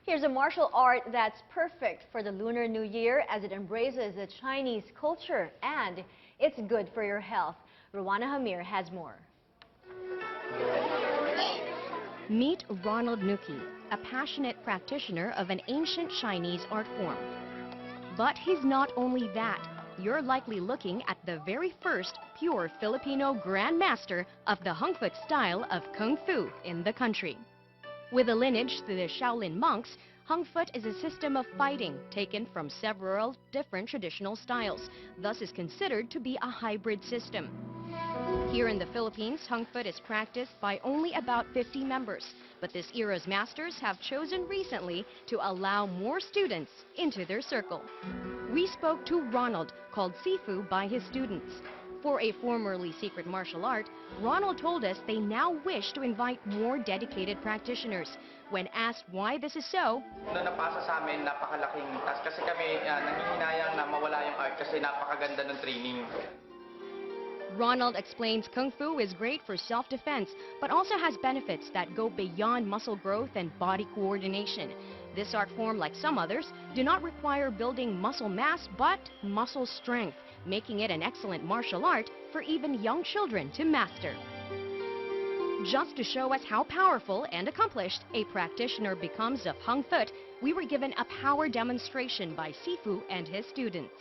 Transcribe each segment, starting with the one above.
Here's a martial art that's perfect for the Lunar New Year as it embraces the Chinese culture and it's good for your health. Rowana Hamir has more. Meet Ronald Nuki, a passionate practitioner of an ancient Chinese art form. But he's not only that. You're likely looking at the very first pure Filipino grandmaster of the Hung Fut style of Kung Fu in the country. With a lineage to the Shaolin monks, Hung Fut is a system of fighting taken from several different traditional styles, thus is considered to be a hybrid system. Here in the Philippines, Hung Fut is practiced by only about 50 members, but this era's masters have chosen recently to allow more students into their circle. We spoke to Ronald, called Sifu by his students. For a formerly secret martial art, Ronald told us they now wish to invite more dedicated practitioners. When asked why this is so, Nung napasa sa amin, napakalaking task kasi kami nangihinayang na mawala yung art kasi napakaganda ng training. Ronald explains Kung Fu is great for self-defense, but also has benefits that go beyond muscle growth and body coordination. This art form, like some others, do not require building muscle mass, but muscle strength, making it an excellent martial art for even young children to master. Just to show us how powerful and accomplished a practitioner becomes of Hung Fut, we were given a power demonstration by Sifu and his students.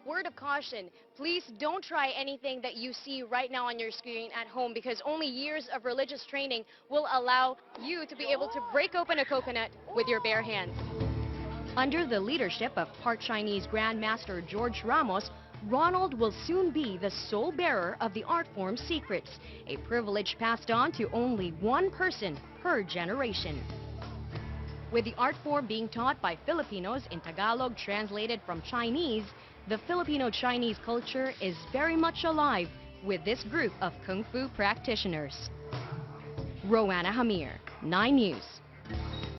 Word of caution, please don't try anything that you see right now on your screen at home because only years of religious training will allow you to be able to break open a coconut with your bare hands. Under the leadership of part Chinese Grandmaster George Ramos, Ronald will soon be the sole bearer of the art form's secrets, a privilege passed on to only one person per generation. With the art form being taught by Filipinos in Tagalog translated from Chinese, the Filipino-Chinese culture is very much alive with this group of Kung Fu practitioners. Rowana Hamir, 9 News.